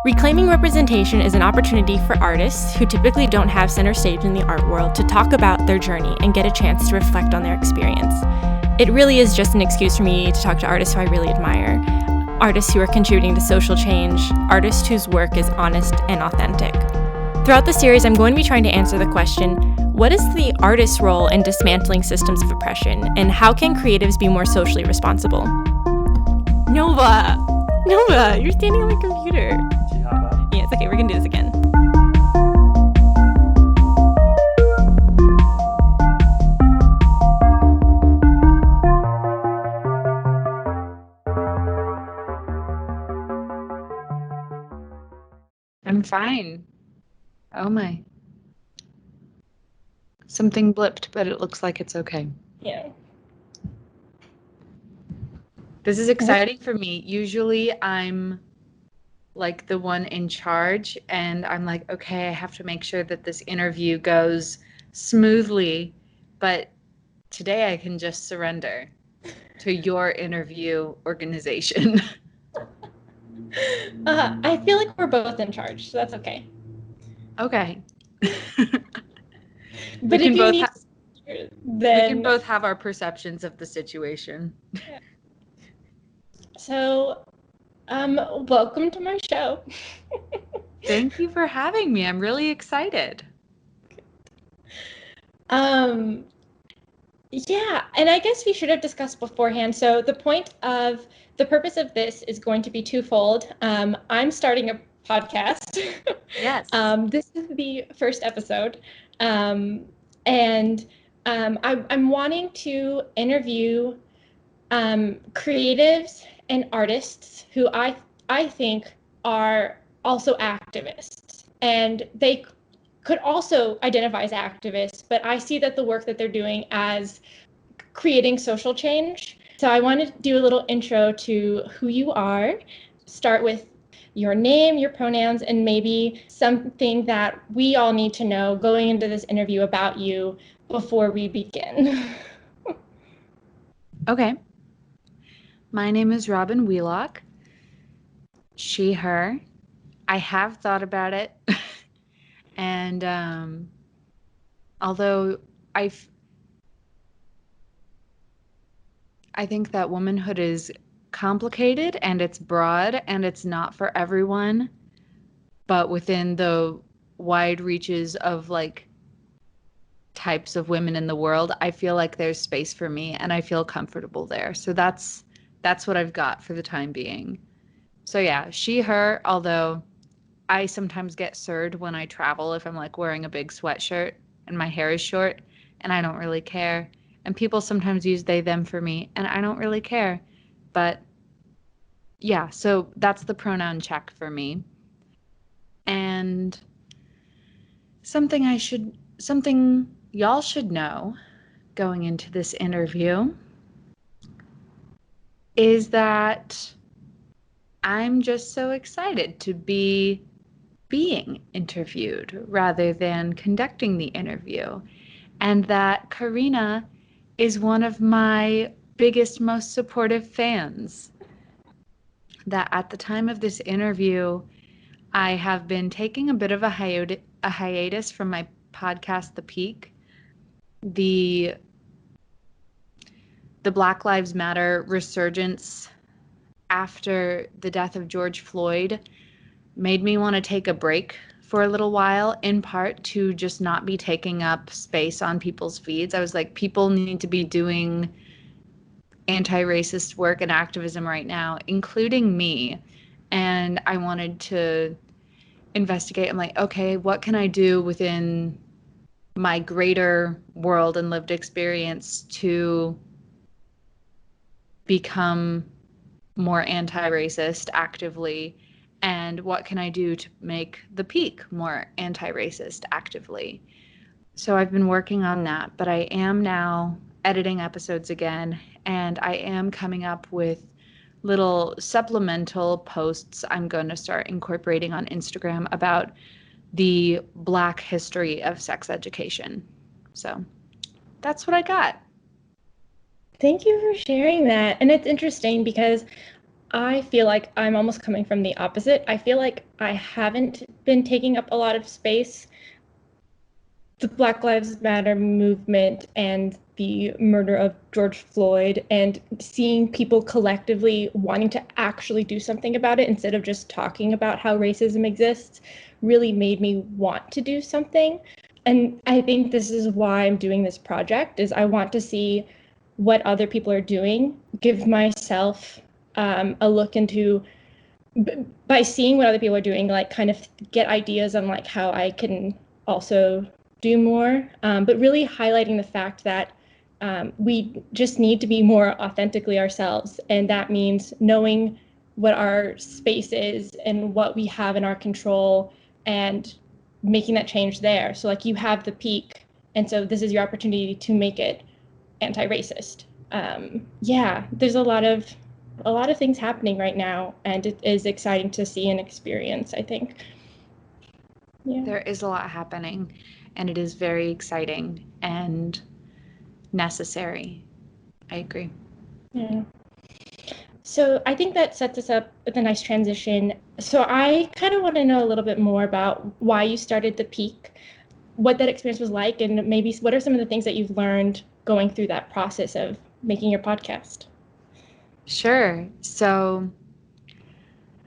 Reclaiming representation is an opportunity for artists who typically don't have center stage in the art world to talk about their journey and get a chance to reflect on their experience. It really is just an excuse for me to talk to artists who I really admire, artists who are contributing to social change, artists whose work is honest and authentic. Throughout the series, I'm going to be trying to answer the question, what is the artist's role in dismantling systems of oppression, and how can creatives be more socially responsible? Nova, you're standing on my computer. Yes, okay, we're gonna do this again. I'm fine. Oh my. Something blipped, but it looks like it's okay. Yeah. This is exciting for me. Usually I'm like the one in charge, and I'm like, okay, I have to make sure that this interview goes smoothly, but today I can just surrender to your interview organization. I feel like we're both in charge, so that's okay. Okay. But if you need, then we can both have our perceptions of the situation. Yeah. So, welcome to my show. Thank you for having me. I'm really excited. Yeah, and I guess we should have discussed beforehand. So the purpose of this is going to be twofold. I'm starting a podcast. Yes. This is the first episode. I'm wanting to interview creatives and artists who I think are also activists, and they could also identify as activists, but I see that the work that they're doing as creating social change. So I want to do a little intro to who you are, start with your name, your pronouns, and maybe something that we all need to know going into this interview about you before we begin. Okay. My name is Robyn Wheelock. She, her. I have thought about it. And although I think that womanhood is complicated and it's broad and it's not for everyone, but within the wide reaches of like types of women in the world, I feel like there's space for me and I feel comfortable there. So that's what I've got for the time being. So yeah, she, her, although I sometimes get surd when I travel if I'm like wearing a big sweatshirt and my hair is short and I don't really care. And people sometimes use they, them for me and I don't really care. But yeah, so that's the pronoun check for me. And something y'all should know going into this interview is that I'm just so excited to be being interviewed rather than conducting the interview, and that Karina is one of my biggest, most supportive fans. That at the time of this interview, I have been taking a bit of a hiatus from my podcast, The Peak. The Black Lives Matter resurgence after the death of George Floyd made me want to take a break for a little while, in part to just not be taking up space on people's feeds. I was like, people need to be doing anti-racist work and activism right now, including me. And I wanted to investigate. I'm like, okay, what can I do within my greater world and lived experience to become more anti-racist actively? And what can I do to make the Peak more anti-racist actively? So I've been working on that, but I am now editing episodes again, and I am coming up with little supplemental posts I'm going to start incorporating on Instagram about the Black history of sex education. So that's what I got. Thank you for sharing that. And it's interesting because I feel like I'm almost coming from the opposite. I feel like I haven't been taking up a lot of space. The Black Lives Matter movement and the murder of George Floyd, and seeing people collectively wanting to actually do something about it instead of just talking about how racism exists, really made me want to do something. And I think this is why I'm doing this project, is I want to see what other people are doing, give myself a look into, by seeing what other people are doing, like kind of get ideas on like how I can also do more, but really highlighting the fact that we just need to be more authentically ourselves. And that means knowing what our space is and what we have in our control and making that change there. So like you have the peak, and so this is your opportunity to make it anti-racist. Yeah, there's a lot of things happening right now, and it is exciting to see and experience, I think. Yeah. There is a lot happening, and it is very exciting and necessary. I agree. Yeah. So I think that sets us up with a nice transition. So I kind of want to know a little bit more about why you started the Peak, what that experience was like, and maybe what are some of the things that you've learned going through that process of making your podcast? Sure. So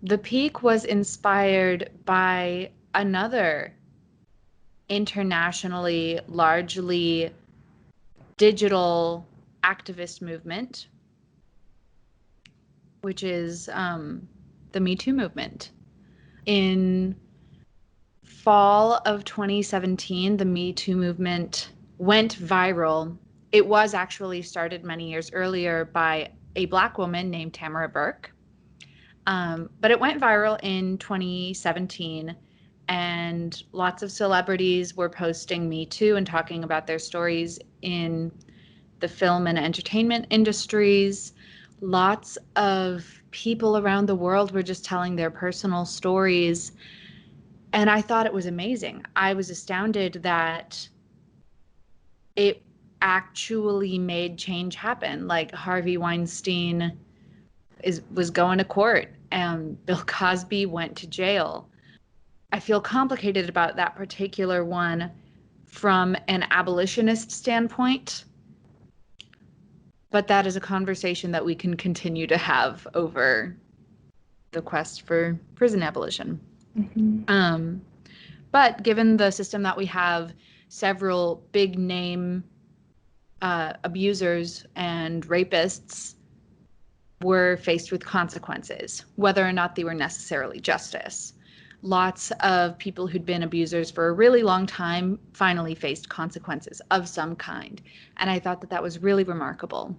the peak was inspired by another internationally largely digital activist movement, which is the Me Too movement. In fall of 2017, the Me Too movement went viral. It was actually started many years earlier by a Black woman named Tamara Burke. But it went viral in 2017, and lots of celebrities were posting Me Too and talking about their stories in the film and entertainment industries. Lots of people around the world were just telling their personal stories. And I thought it was amazing. I was astounded that it actually made change happen. Like Harvey Weinstein was going to court and Bill Cosby went to jail. I feel complicated about that particular one from an abolitionist standpoint, but that is a conversation that we can continue to have over the quest for prison abolition. Mm-hmm. But given the system that we have, several big name abusers and rapists were faced with consequences, whether or not they were necessarily justice. Lots of people who'd been abusers for a really long time finally faced consequences of some kind. And I thought that that was really remarkable.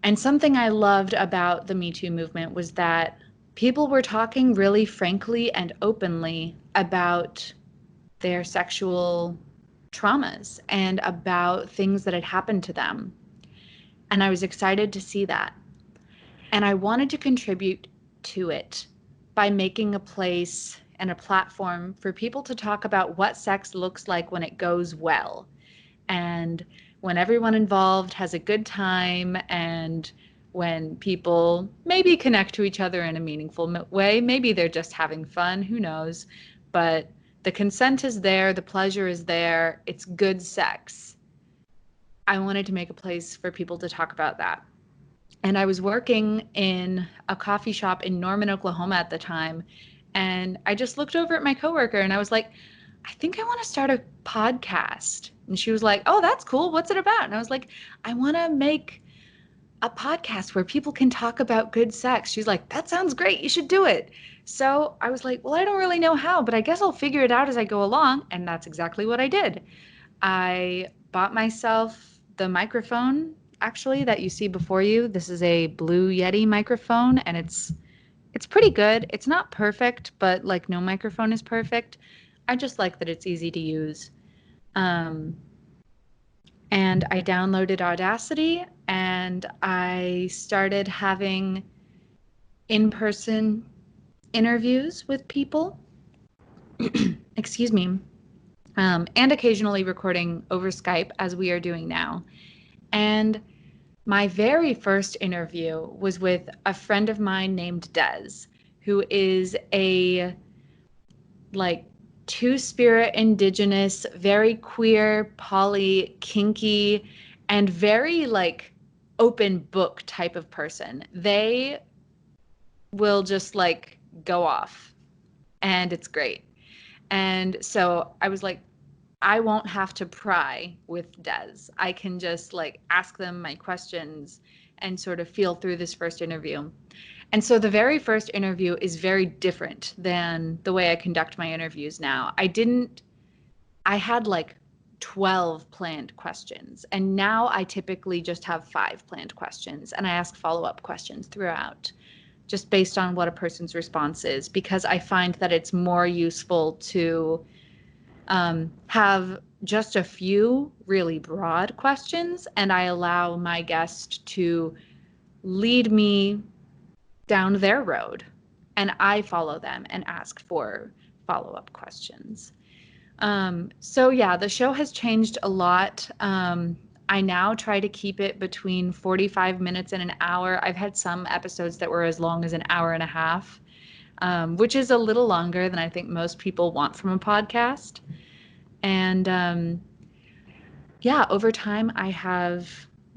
And something I loved about the Me Too movement was that people were talking really frankly and openly about their sexual traumas and about things that had happened to them. And I was excited to see that. And I wanted to contribute to it by making a place and a platform for people to talk about what sex looks like when it goes well, and when everyone involved has a good time, and when people maybe connect to each other in a meaningful way. Maybe they're just having fun, who knows? But the consent is there, the pleasure is there, it's good sex. I wanted to make a place for people to talk about that. And I was working in a coffee shop in Norman, Oklahoma at the time. And I just looked over at my coworker and I was like, I think I want to start a podcast. And she was like, oh, that's cool. What's it about? And I was like, I want to make a podcast where people can talk about good sex. She's like, that sounds great. You should do it. So I was like, well, I don't really know how, but I guess I'll figure it out as I go along. And that's exactly what I did. I bought myself the microphone, actually, that you see before you. This is a Blue Yeti microphone, and it's pretty good. It's not perfect, but like no microphone is perfect. I just like that it's easy to use. And I downloaded Audacity and I started having in-person interviews with people. Excuse me. And occasionally recording over Skype as we are doing now. And My very first interview was with a friend of mine named Des, who is a like two-spirit indigenous, very queer, poly, kinky, and very like open book type of person. They will just like go off and it's great. And so I was like, I won't have to pry with Des. I can just like ask them my questions and sort of feel through this first interview. And so the very first interview is very different than the way I conduct my interviews now. I had like 12 planned questions, and now I typically just have 5 planned questions, and I ask follow-up questions throughout, just based on what a person's response is, because I find that it's more useful to have just a few really broad questions, and I allow my guest to lead me down their road, and I follow them and ask for follow-up questions. So yeah, the show has changed a lot. I now try to keep it between 45 minutes and an hour. I've had some episodes that were as long as an hour and a half, which is a little longer than I think most people want from a podcast. And yeah, over time, I have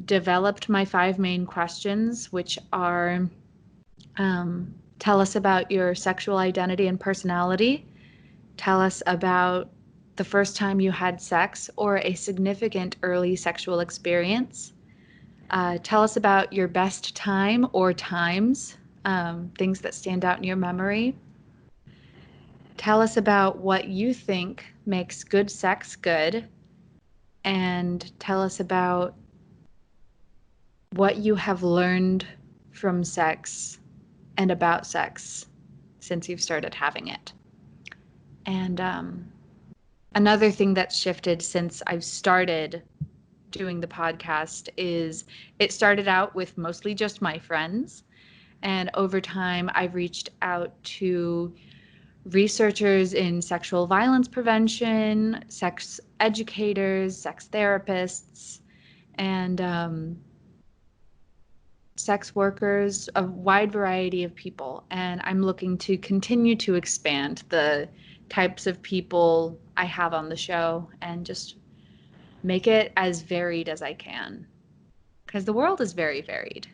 developed my 5 main questions, which are tell us about your sexual identity and personality. Tell us about the first time you had sex or a significant early sexual experience. Tell us about your best time or times, things that stand out in your memory. Tell us about what you think makes good sex good. And tell us about what you have learned from sex and about sex since you've started having it. And another thing that's shifted since I've started doing the podcast is it started out with mostly just my friends. And over time, I've reached out to researchers in sexual violence prevention, sex educators, sex therapists, and sex workers, a wide variety of people. And I'm looking to continue to expand the types of people I have on the show and just make it as varied as I can. Because the world is very varied.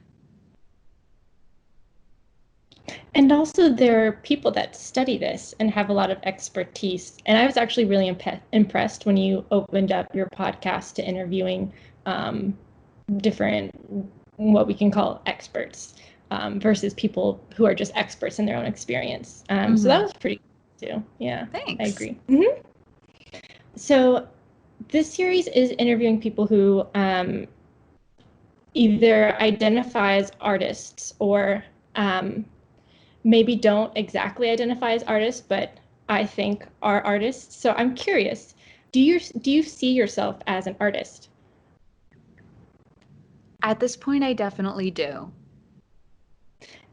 And also, there are people that study this and have a lot of expertise. And I was actually really impressed when you opened up your podcast to interviewing different, what we can call experts, versus people who are just experts in their own experience. So that was pretty cool too. Yeah, Thanks. I agree. So this series is interviewing people who either identify as artists or maybe don't exactly identify as artists, but I think are artists. So I'm curious, do you see yourself as an artist? At this point, I definitely do.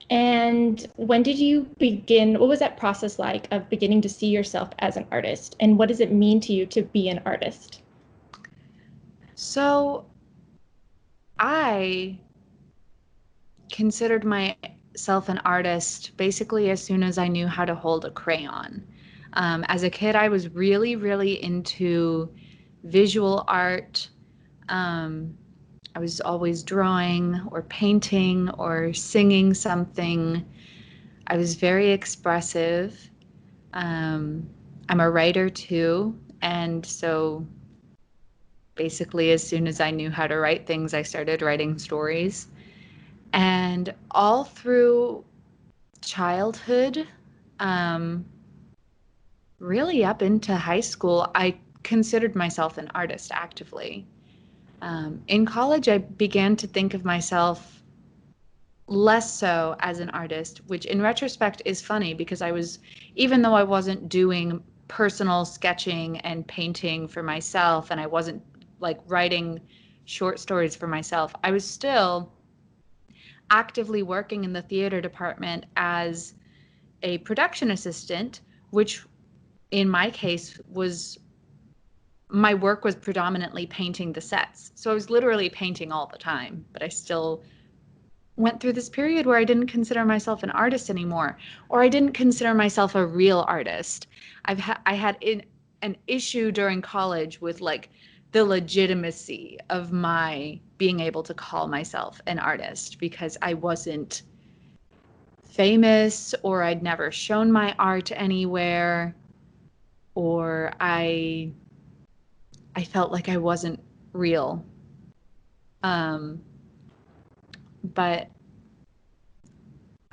And when did you begin? What was that process like of beginning to see yourself as an artist? And what does it mean to you to be an artist? So I considered myself an artist basically as soon as I knew how to hold a crayon. As a kid, I was really, really into visual art. I was always drawing or painting or singing something. I was very expressive. I'm a writer too. And so basically, as soon as I knew how to write things, I started writing stories. And all through childhood, really up into high school, I considered myself an artist actively. In college, I began to think of myself less so as an artist, which in retrospect is funny because even though I wasn't doing personal sketching and painting for myself, and I wasn't like writing short stories for myself, I was still actively working in the theater department as a production assistant, which in my case was my work was predominantly painting the sets. So I was literally painting all the time, but I still went through this period where I didn't consider myself an artist anymore, or I didn't consider myself a real artist. I had an issue during college with like the legitimacy of my being able to call myself an artist because I wasn't famous, or I'd never shown my art anywhere, or I felt like I wasn't real. But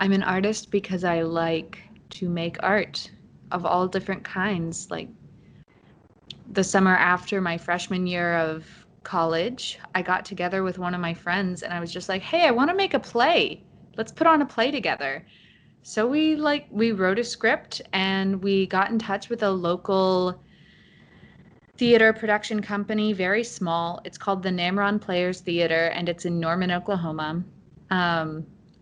I'm an artist because I like to make art of all different kinds. Like the summer after my freshman year of college, I got together with one of my friends and I was just like, hey, I want to make a play. Let's put on a play together. So we wrote a script and we got in touch with a local theater production company, very small. It's called the Namron Players Theater and it's in Norman, Oklahoma.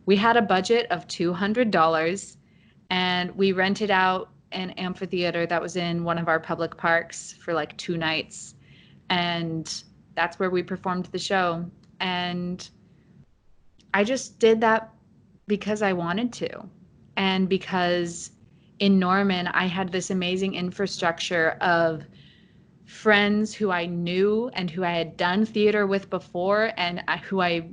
We had a budget of $200 and we rented out an amphitheater that was in one of our public parks for like 2 nights. And that's where we performed the show. And I just did that because I wanted to. And because in Norman, I had this amazing infrastructure of friends who I knew and who I had done theater with before and who I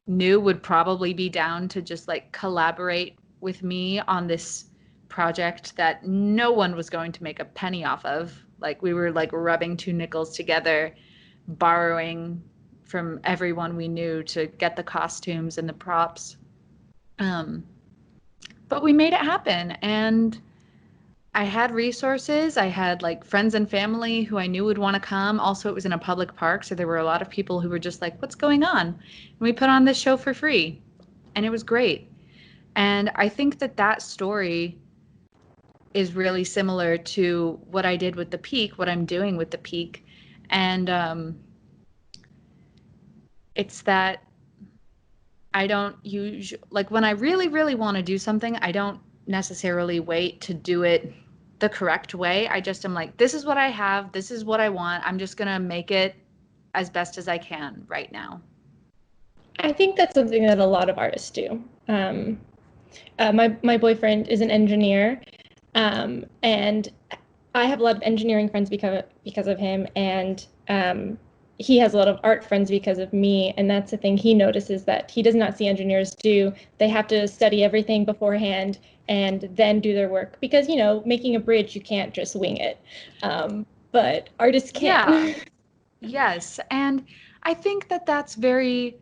knew would probably be down to just like collaborate with me on this project that no one was going to make a penny off of. Like we were like rubbing 2 nickels together, borrowing from everyone we knew to get the costumes and the props. But we made it happen, and I had resources. I had like friends and family who I knew would want to come. Also, it was in a public park, so there were a lot of people who were just like, what's going on? And we put on this show for free, and it was great. And I think that story is really similar to what I did with the Peak, what I'm doing with the Peak. And it's that I don't usually, like when I really, really want to do something, I don't necessarily wait to do it the correct way. I just am like, this is what I have. This is what I want. I'm just going to make it as best as I can right now. I think that's something that a lot of artists do. My boyfriend is an engineer, and I have a lot of engineering friends because of him, and he has a lot of art friends because of me. And that's the thing he notices that he does not see engineers do. They have to study everything beforehand and then do their work because, you know, making a bridge, you can't just wing it. But artists can. Yeah. Yes. And I think that that's very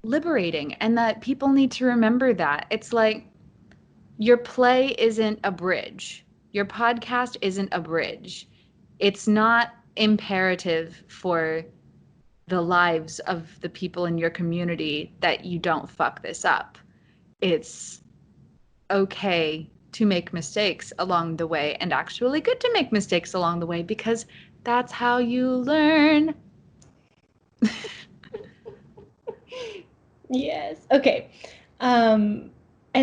liberating and that people need to remember that. It's like your play isn't a bridge. Your podcast isn't a bridge. It's not imperative for the lives of the people in your community that you don't fuck this up. It's okay to make mistakes along the way, and actually good to make mistakes along the way because that's how you learn. Yes. Okay. And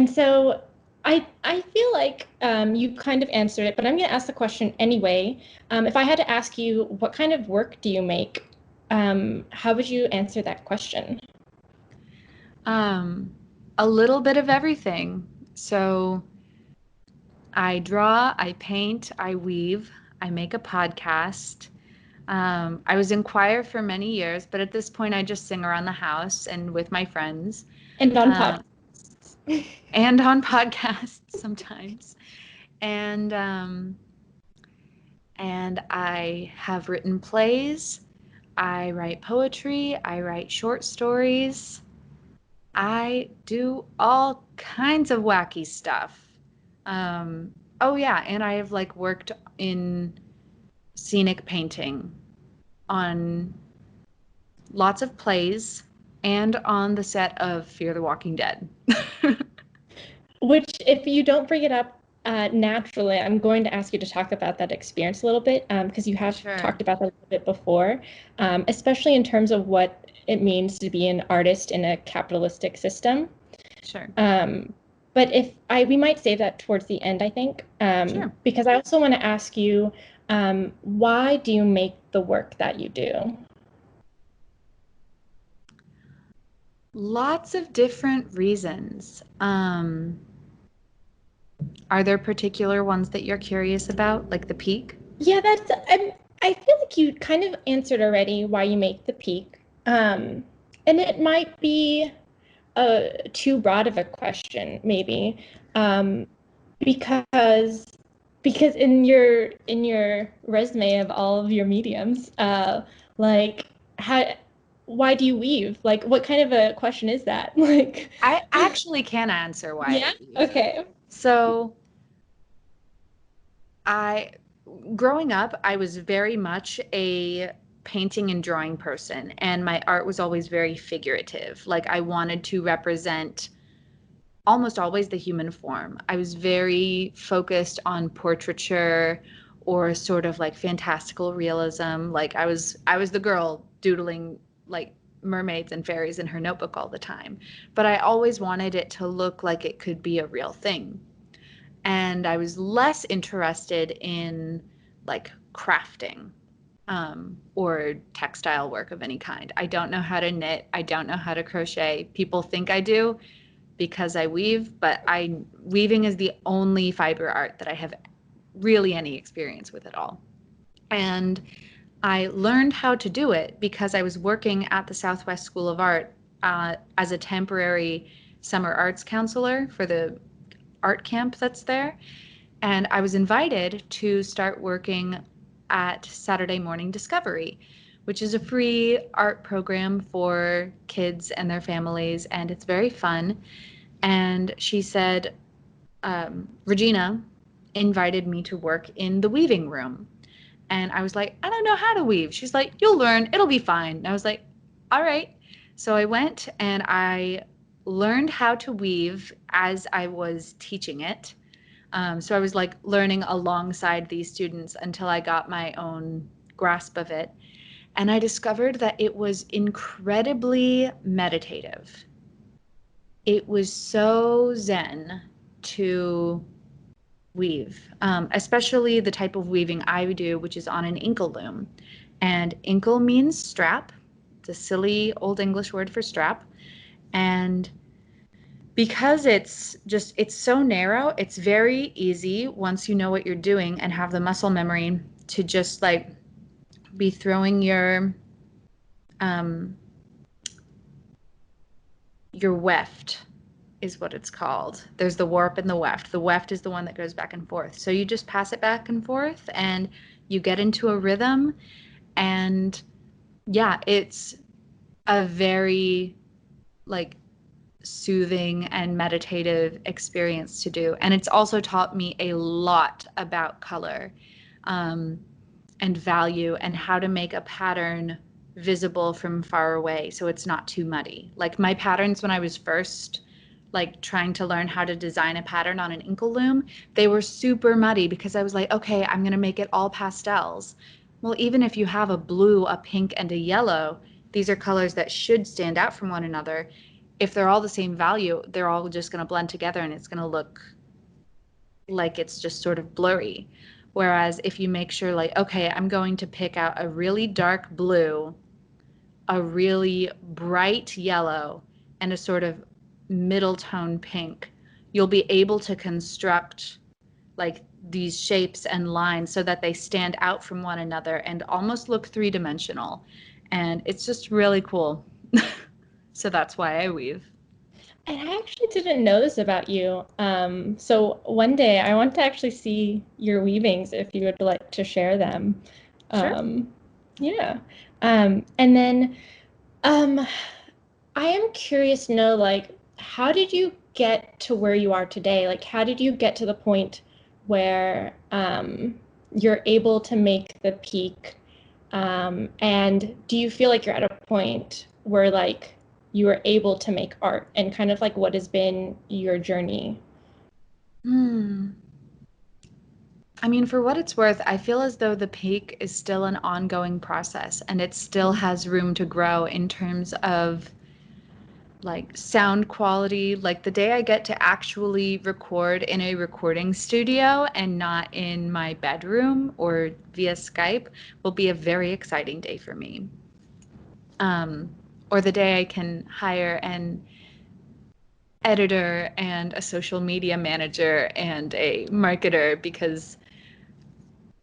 so I feel like you kind of answered it, but I'm going to ask the question anyway. If I had to ask you, what kind of work do you make? How would you answer that question? A little bit of everything. So I draw, I paint, I weave, I make a podcast. I was in choir for many years, but at this point I just sing around the house and with my friends. And on podcasts. And on podcasts sometimes. And I have written plays. I write poetry. I write short stories. I do all kinds of wacky stuff. Oh yeah, and I have like worked in scenic painting on lots of plays and on the set of Fear the Walking Dead. Which, if you don't bring it up naturally, I'm going to ask you to talk about that experience a little bit because you have talked about that a little bit before, especially in terms of what it means to be an artist in a capitalistic system. Sure. But we might save that towards the end, I think, Sure. Because I also want to ask you, why do you make the work that you do? Lots of different reasons. Are there particular ones that you're curious about, like the peak? Yeah, I feel like you kind of answered already why you make the peak. And it might be too broad of a question, maybe, because in your resume of all of your mediums, like why do you weave? Like, what kind of a question is that? Like, I actually can answer why. yeah, okay. So growing up, I was very much a painting and drawing person, and my art was always very figurative. Like I wanted to represent almost always the human form. I was very focused on portraiture or sort of like fantastical realism. Like I was the girl doodling like mermaids and fairies in her notebook all the time. But I always wanted it to look like it could be a real thing. And I was less interested in like crafting or textile work of any kind. I don't know how to knit. I don't know how to crochet. People think I do because I weave, but weaving is the only fiber art that I have really any experience with at all. And I learned how to do it because I was working at the Southwest School of Art as a temporary summer arts counselor for the art camp that's there. And I was invited to start working at Saturday Morning Discovery, which is a free art program for kids and their families. And it's very fun. And she said, Regina invited me to work in the weaving room. And I was like, I don't know how to weave. She's like, you'll learn, it'll be fine. And I was like, all right. So I went and I learned how to weave as I was teaching it. So I was like learning alongside these students until I got my own grasp of it. And I discovered that it was incredibly meditative. It was so zen to weave, especially the type of weaving I do, which is on an inkle loom. And inkle means strap. It's a silly old English word for strap. And because it's so narrow, it's very easy once you know what you're doing and have the muscle memory to just like be throwing your weft is what it's called. There's the warp and the weft. The weft is the one that goes back and forth. So you just pass it back and forth and you get into a rhythm. And yeah, it's a very like soothing and meditative experience to do. And it's also taught me a lot about color and value and how to make a pattern visible from far away so it's not too muddy. Like my patterns when I was first like trying to learn how to design a pattern on an inkle loom, they were super muddy because I was like, okay, I'm going to make it all pastels. Well, even if you have a blue, a pink, and a yellow, these are colors that should stand out from one another. If they're all the same value, they're all just going to blend together and it's going to look like it's just sort of blurry. Whereas if you make sure like, okay, I'm going to pick out a really dark blue, a really bright yellow, and a sort of middle tone pink, you'll be able to construct like these shapes and lines so that they stand out from one another and almost look three-dimensional. And it's just really cool. So that's why I weave. And I actually didn't know this about you. So one day I want to actually see your weavings if you would like to share them. Sure. Yeah. And then I am curious to know, like, how did you get to where you are today? Like, how did you get to the point where you're able to make the peak? And do you feel like you're at a point where, like, you are able to make art, and kind of like what has been your journey? I mean, for what it's worth, I feel as though the peak is still an ongoing process and it still has room to grow in terms of like sound quality, like the day I get to actually record in a recording studio and not in my bedroom or via Skype, will be a very exciting day for me. Or the day I can hire an editor and a social media manager and a marketer, because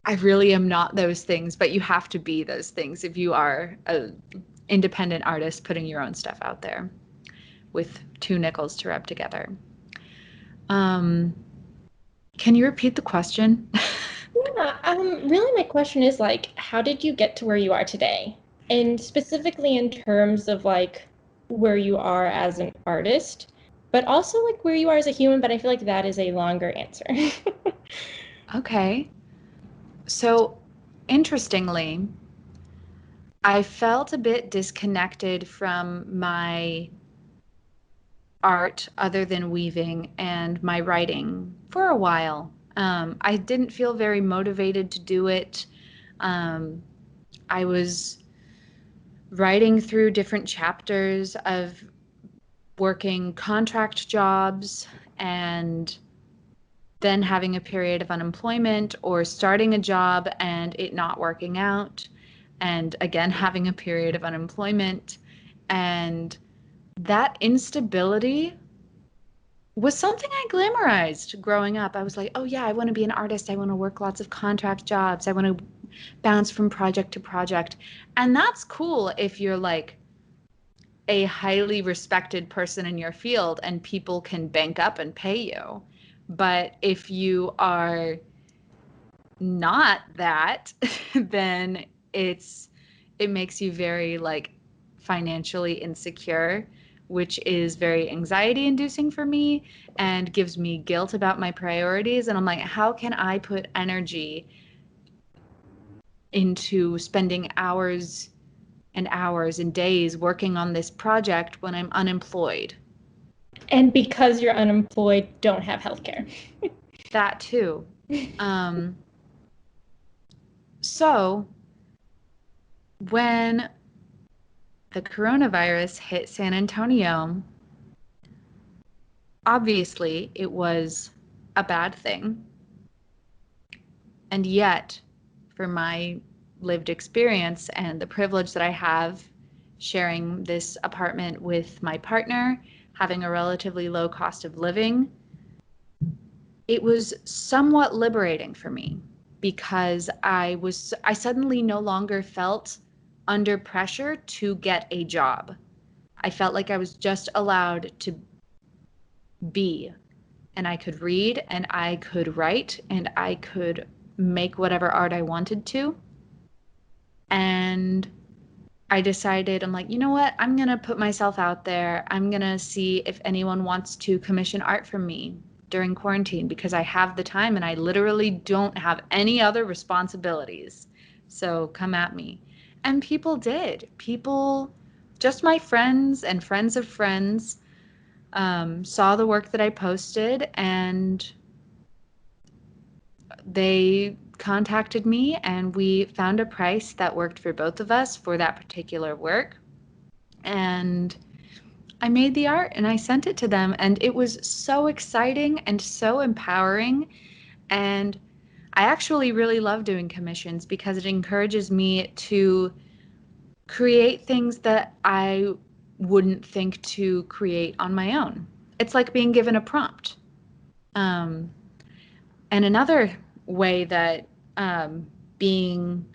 I really am not those things, but you have to be those things if you are an independent artist putting your own stuff out there with two nickels to rub together. Can you repeat the question? Yeah, really my question is like, how did you get to where you are today? And specifically in terms of like where you are as an artist, but also like where you are as a human, but I feel like that is a longer answer. Okay. So, interestingly, I felt a bit disconnected from my art other than weaving and my writing for a while. I didn't feel very motivated to do it. I was writing through different chapters of working contract jobs and then having a period of unemployment, or starting a job and it not working out, and again having a period of unemployment. And that instability was something I glamorized growing up. I was like, oh yeah, I want to be an artist. I want to work lots of contract jobs. I want to bounce from project to project. And that's cool if you're like a highly respected person in your field and people can bank up and pay you. But if you are not that, then it makes you very like financially insecure, which is very anxiety inducing for me and gives me guilt about my priorities. And I'm like, how can I put energy into spending hours and hours and days working on this project when I'm unemployed? And because you're unemployed, don't have healthcare. That too. So when the coronavirus hit San Antonio, obviously it was a bad thing. And yet, for my lived experience and the privilege that I have sharing this apartment with my partner, having a relatively low cost of living, it was somewhat liberating for me, because I suddenly no longer felt under pressure to get a job. I felt like I was just allowed to be, and I could read and I could write and I could make whatever art I wanted to. And I decided, I'm like, you know what? I'm going to put myself out there. I'm going to see if anyone wants to commission art from me during quarantine, because I have the time and I literally don't have any other responsibilities. So come at me. And people did. People, just my friends and friends of friends, saw the work that I posted, and they contacted me and we found a price that worked for both of us for that particular work. And I made the art and I sent it to them, and it was so exciting and so empowering. And I actually really love doing commissions because it encourages me to create things that I wouldn't think to create on my own. It's like being given a prompt. Um, and another way that being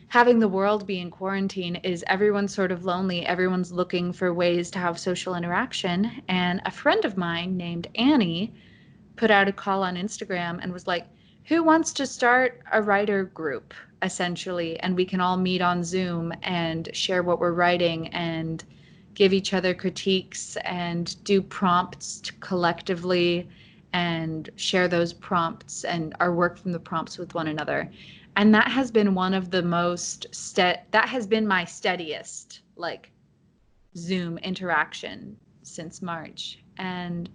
having the world be in quarantine is everyone's sort of lonely. Everyone's looking for ways to have social interaction. And a friend of mine named Annie put out a call on Instagram and was like, who wants to start a writer group, essentially? And we can all meet on Zoom and share what we're writing and give each other critiques and do prompts collectively and share those prompts and our work from the prompts with one another. And that has been one of the that has been my steadiest like Zoom interaction since March. And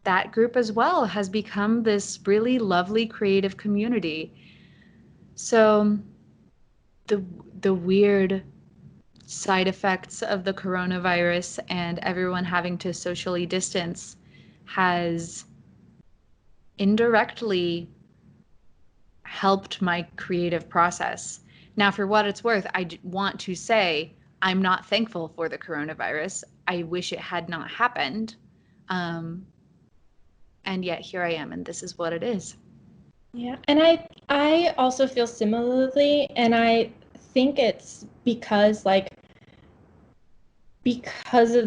that group as well has become this really lovely creative community. So the weird side effects of the coronavirus and everyone having to socially distance has indirectly helped my creative process. Now, for what it's worth, want to say I'm not thankful for the coronavirus. I wish it had not happened. And yet here I am, and this is what it is. Yeah, and I also feel similarly, and I think it's because of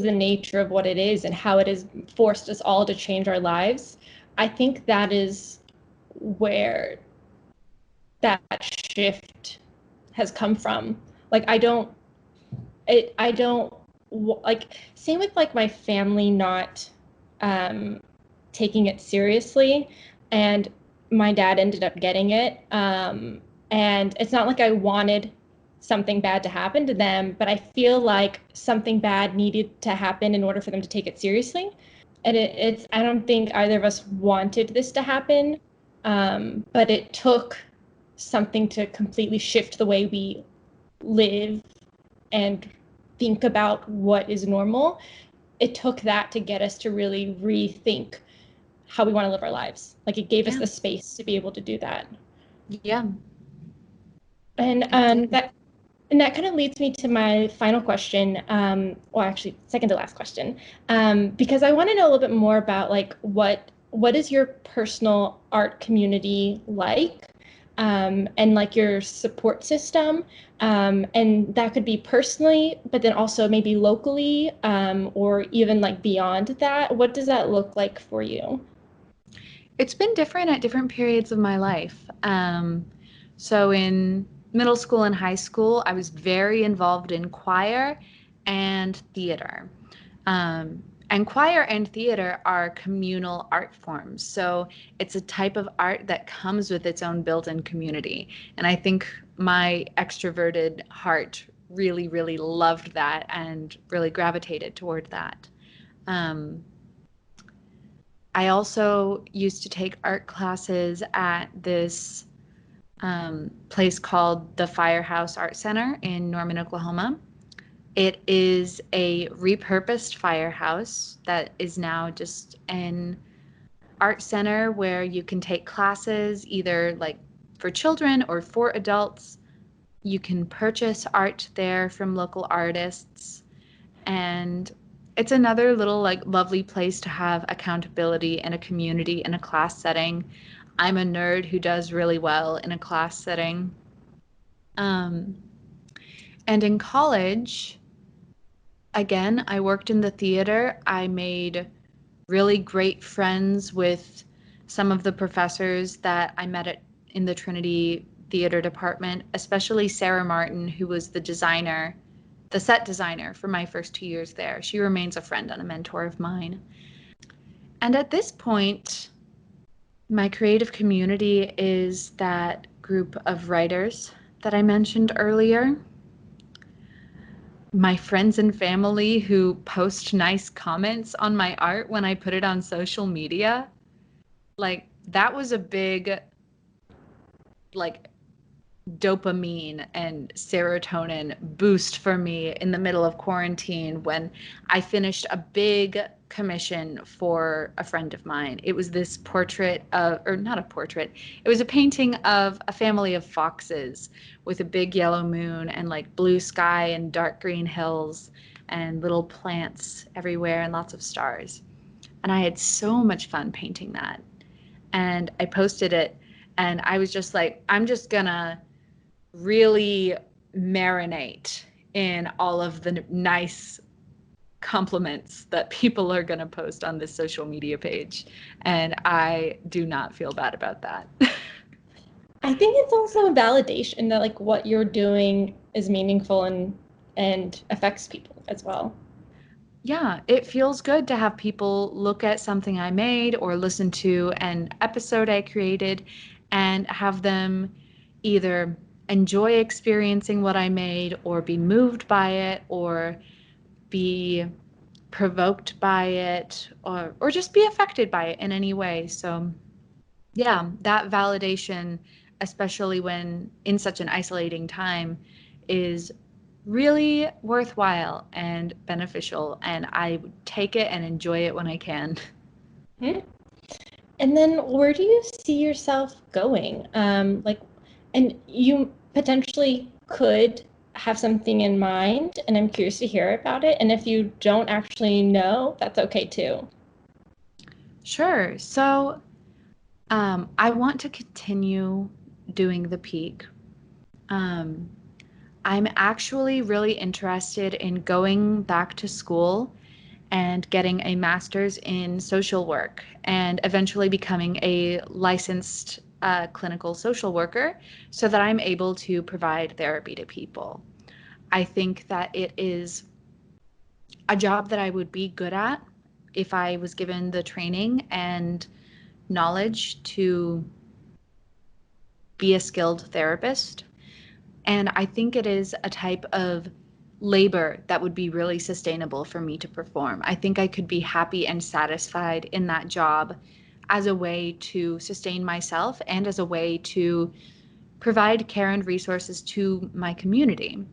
the nature of what it is and how it has forced us all to change our lives. I think that is where that shift has come from. Like I don't like, same with like my family not taking it seriously, and my dad ended up getting it, and it's not like I wanted something bad to happen to them, but I feel like something bad needed to happen in order for them to take it seriously. And it's I don't think either of us wanted this to happen, but it took something to completely shift the way we live and think about what is normal. It took that to get us to really rethink how we want to live our lives. Like it gave us the space to be able to do that. Yeah. And that kind of leads me to my final question, well, actually, second to last question, because I want to know a little bit more about like what is your personal art community like, and like your support system, and that could be personally, but then also maybe locally, or even like beyond that. What does that look like for you? It's been different at different periods of my life. So in middle school and high school, I was very involved in choir and theater. And choir and theater are communal art forms. So it's a type of art that comes with its own built-in community. And I think my extroverted heart really, really loved that and really gravitated toward that. I also used to take art classes at this place called the Firehouse Art Center in Norman, Oklahoma. It is a repurposed firehouse that is now just an art center where you can take classes either like for children or for adults. You can purchase art there from local artists, and it's another little like lovely place to have accountability and a community in a class setting. I'm a nerd who does really well in a class setting. And in college, again, I worked in the theater. I made really great friends with some of the professors that I met in the Trinity Theater Department, especially Sarah Martin, who was the set designer for my first 2 years there. She remains a friend and a mentor of mine. And at this point, my creative community is that group of writers that I mentioned earlier. My friends and family who post nice comments on my art when I put it on social media. Like that was a big like dopamine and serotonin boost for me in the middle of quarantine when I finished a big commission for a friend of mine. It was this portrait of, or not a portrait, it was a painting of a family of foxes with a big yellow moon and like blue sky and dark green hills and little plants everywhere and lots of stars. And I had so much fun painting that. And I posted it, and I was just like, I'm just gonna really marinate in all of the nice compliments that people are going to post on this social media page. And I do not feel bad about that. I think it's also a validation that like what you're doing is meaningful and affects people as well. Yeah, it feels good to have people look at something I made or listen to an episode I created and have them either enjoy experiencing what I made or be moved by it or be provoked by it or just be affected by it in any way. So yeah, that validation, especially when in such an isolating time, is really worthwhile and beneficial, and I would take it and enjoy it when I can. Hmm. And then where do you see yourself going? And you potentially could have something in mind, and I'm curious to hear about it. And if you don't actually know, that's okay too. Sure. So, I want to continue doing the peak. Um, I'm actually really interested in going back to school and getting a master's in social work and eventually becoming a licensed clinical social worker so that I'm able to provide therapy to people. I think that it is a job that I would be good at if I was given the training and knowledge to be a skilled therapist. And I think it is a type of labor that would be really sustainable for me to perform. I think I could be happy and satisfied in that job as a way to sustain myself and as a way to provide care and resources to my community.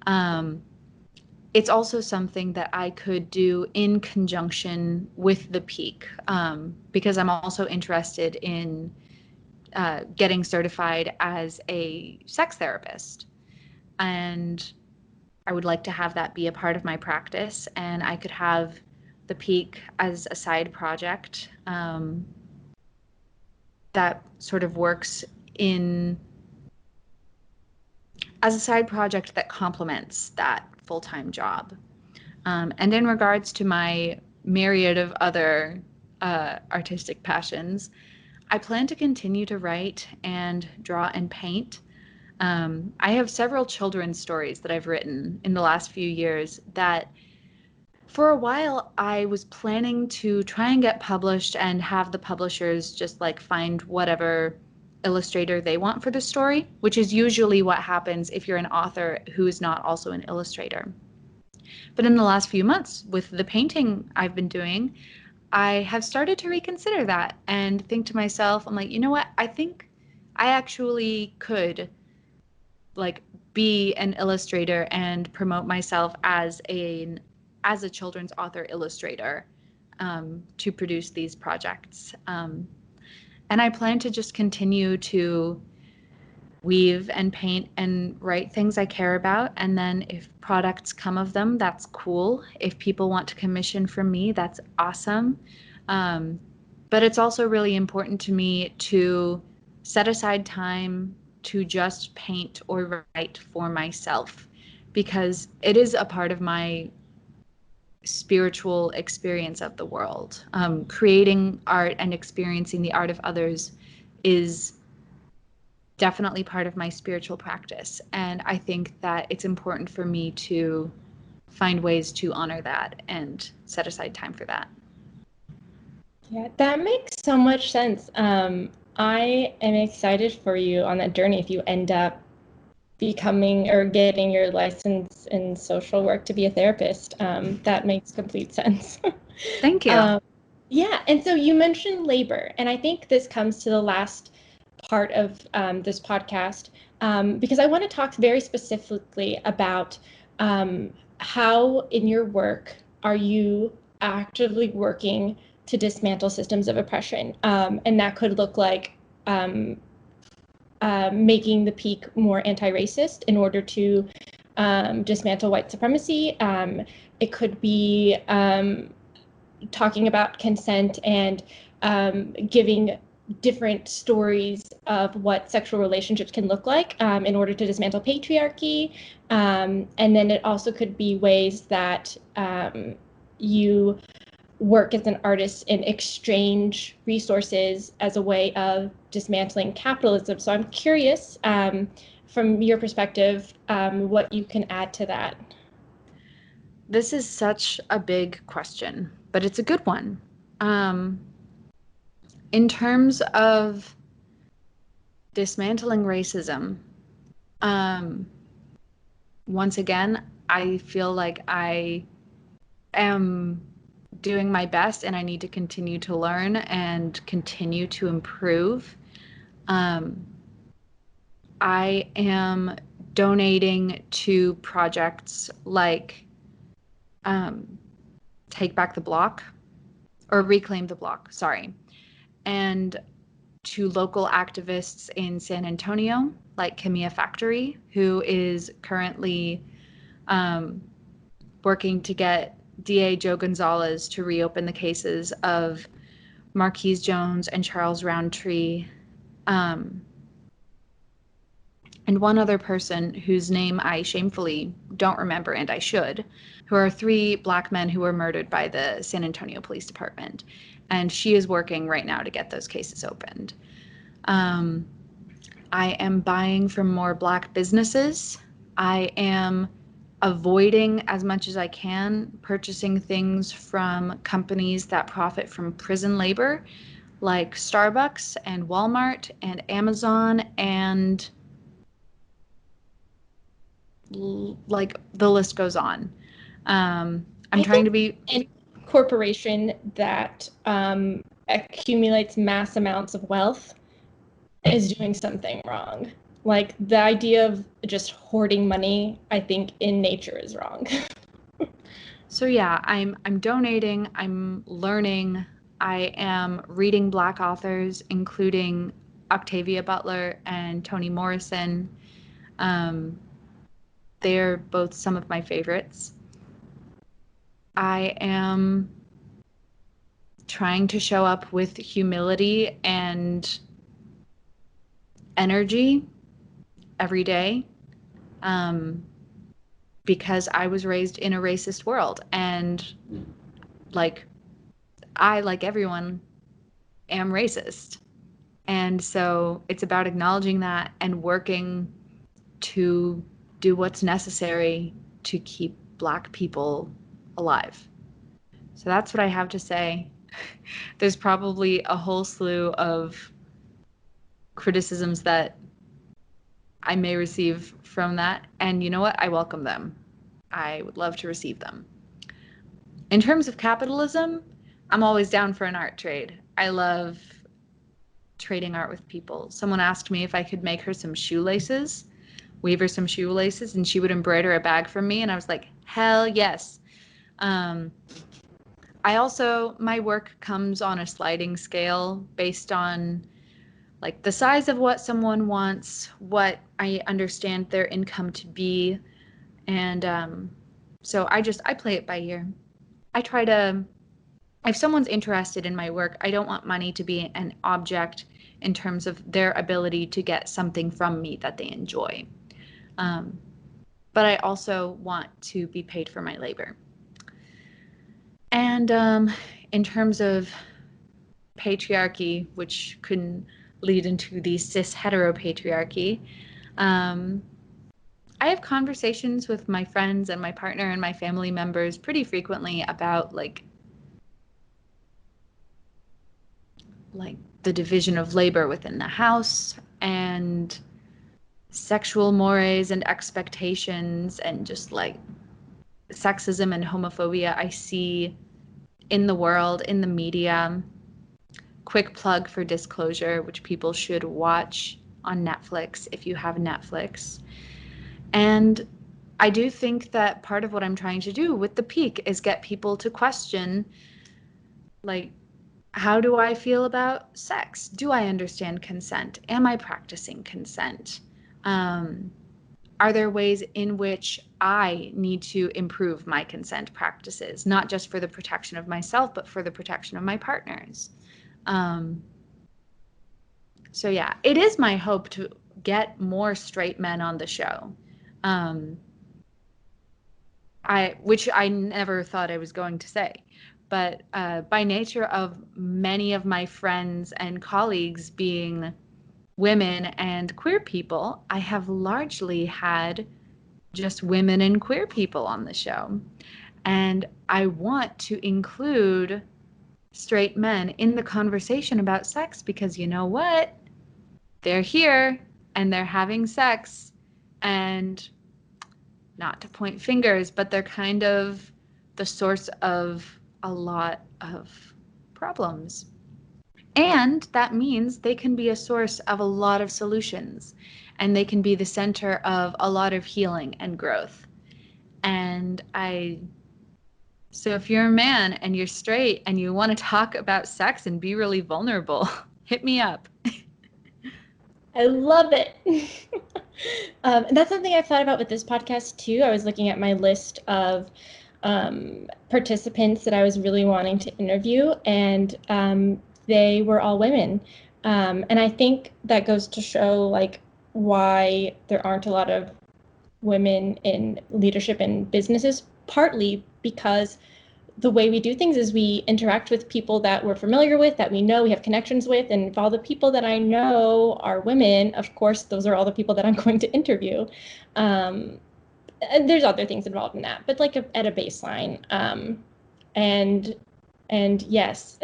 Um, it's also something that I could do in conjunction with the peak, because I'm also interested in getting certified as a sex therapist. And I would like to have that be a part of my practice, and I could have the peak as a side project that sort of works in as a side project that complements that full-time job. And in regards to my myriad of other artistic passions, I plan to continue to write and draw and paint. I have several children's stories that I've written in the last few years that for a while I was planning to try and get published and have the publishers just like find whatever illustrator they want for the story, which is usually what happens if you're an author who is not also an illustrator. But in the last few months, with the painting I've been doing, I have started to reconsider that and think to myself, I'm like, you know what? I think I actually could like be an illustrator and promote myself as a children's author illustrator to produce these projects. And I plan to just continue to weave and paint and write things I care about. And then if products come of them, that's cool. If people want to commission from me, that's awesome. Um, but it's also really important to me to set aside time to just paint or write for myself because it is a part of my spiritual experience of the world. Creating art and experiencing the art of others is definitely part of my spiritual practice. And I think that it's important for me to find ways to honor that and set aside time for that. Yeah, that makes so much sense. I am excited for you on that journey if you end up becoming or getting your license in social work to be a therapist. That makes complete sense. Thank you. Yeah, and so you mentioned labor, and I think this comes to the last part of this podcast because I want to talk very specifically about how in your work are you actively working to dismantle systems of oppression, and that could look like um, making the peak more anti-racist in order to dismantle white supremacy. It could be talking about consent and giving different stories of what sexual relationships can look like in order to dismantle patriarchy. And then it also could be ways that you work as an artist and exchange resources as a way of dismantling capitalism. So I'm curious, from your perspective, what you can add to that. This is such a big question, but it's a good one. In terms of dismantling racism, once again, I feel like I am doing my best and I need to continue to learn and continue to improve. I am donating to projects like Take Back the Block, or Reclaim the Block, sorry, and to local activists in San Antonio, like Kimia Factory, who is currently working to get DA Joe Gonzalez to reopen the cases of Marquise Jones and Charles Roundtree, and one other person whose name I shamefully don't remember, and I should, who are 3 Black men who were murdered by the San Antonio Police Department. And she is working right now to get those cases opened. I am buying from more Black businesses. I am avoiding as much as I can purchasing things from companies that profit from prison labor, like Starbucks and Walmart and Amazon, and like the list goes on. I'm trying to be a corporation that accumulates mass amounts of wealth is doing something wrong. Like, the idea of just hoarding money, I think in nature is wrong. So yeah, I'm donating, I'm learning, I am reading Black authors, including Octavia Butler and Toni Morrison. They're both some of my favorites. I am trying to show up with humility and energy every day, because I was raised in a racist world, and I, like everyone, am racist. And so it's about acknowledging that and working to do what's necessary to keep Black people alive. So that's what I have to say. There's probably a whole slew of criticisms that I may receive from that. And you know what? I welcome them. I would love to receive them. In terms of capitalism, I'm always down for an art trade. I love trading art with people. Someone asked me if I could make her some shoelaces, weave her some shoelaces, and she would embroider a bag for me. And I was like, hell yes. My work comes on a sliding scale based on like the size of what someone wants, what I understand their income to be. And so I play it by ear. If someone's interested in my work, I don't want money to be an object in terms of their ability to get something from me that they enjoy. But I also want to be paid for my labor. And in terms of patriarchy, which can lead into the cis heteropatriarchy, I have conversations with my friends and my partner and my family members pretty frequently about like the division of labor within the house and sexual mores and expectations and just like sexism and homophobia I see in the world, in the media. Quick plug for Disclosure, which people should watch on Netflix if you have Netflix. And I do think that part of what I'm trying to do with The Peak is get people to question, like, how do I feel about sex? Do I understand consent? Am I practicing consent? Are there ways in which I need to improve my consent practices, not just for the protection of myself, but for the protection of my partners? So yeah, it is my hope to get more straight men on the show, which I never thought I was going to say. But by nature of many of my friends and colleagues being women and queer people, I have largely had just women and queer people on the show. And I want to include straight men in the conversation about sex because you know what? They're here and they're having sex, and not to point fingers, but they're kind of the source of a lot of problems. And that means they can be a source of a lot of solutions, and they can be the center of a lot of healing and growth. So if you're a man and you're straight and you want to talk about sex and be really vulnerable, hit me up. I love it. And that's something I've thought about with this podcast too. I was looking at my list of participants that I was really wanting to interview, and they were all women. And I think that goes to show like why there aren't a lot of women in leadership in businesses, partly because the way we do things is we interact with people that we're familiar with, that we know, we have connections with. And if all the people that I know are women, of course, those are all the people that I'm going to interview. And there's other things involved in that, but like at a baseline. And yes,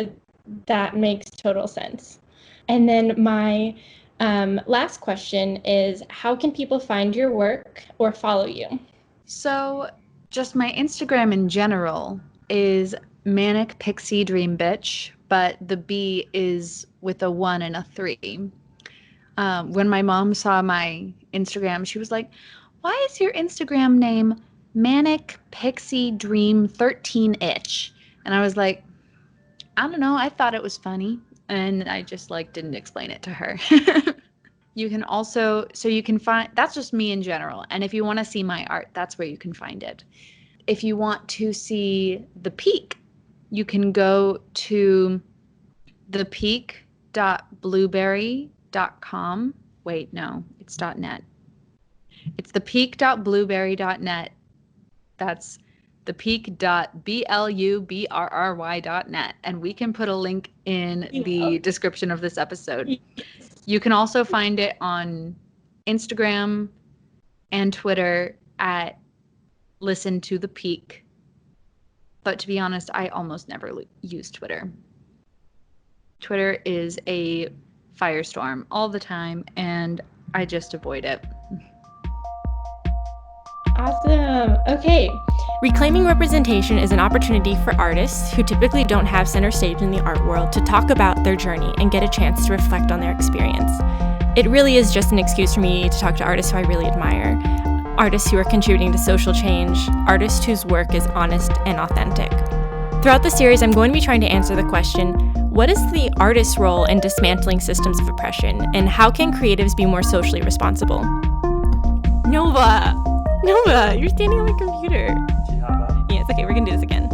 that makes total sense. And then my last question is, how can people find your work or follow you? So just my Instagram in general is Manic Pixie Dream Bitch, but the B is with a 1 and a 3. When my mom saw my Instagram, she was like, "Why is your Instagram name Manic Pixie Dream 13-itch?" And I was like, I don't know, I thought it was funny, and I just like didn't explain it to her. You can also, so you can find, that's just me in general. And if you want to see my art, that's where you can find it. If you want to see The Peak, you can go to thepeak.blueberry.com. Wait, no, it's .net. It's thepeak.blueberry.net. That's thepeak.blueberry.net. And we can put a link in the description of this episode. You can also find it on Instagram and Twitter at Listen to the Peak. But to be honest, I almost never use Twitter. Twitter is a firestorm all the time, and I just avoid it. Awesome. Okay. Reclaiming representation is an opportunity for artists who typically don't have center stage in the art world to talk about their journey and get a chance to reflect on their experience. It really is just an excuse for me to talk to artists who I really admire, artists who are contributing to social change, artists whose work is honest and authentic. Throughout the series, I'm going to be trying to answer the question, what is the artist's role in dismantling systems of oppression, and how can creatives be more socially responsible? Nova, you're standing on my computer. Yeah, it's okay, we're gonna do this again.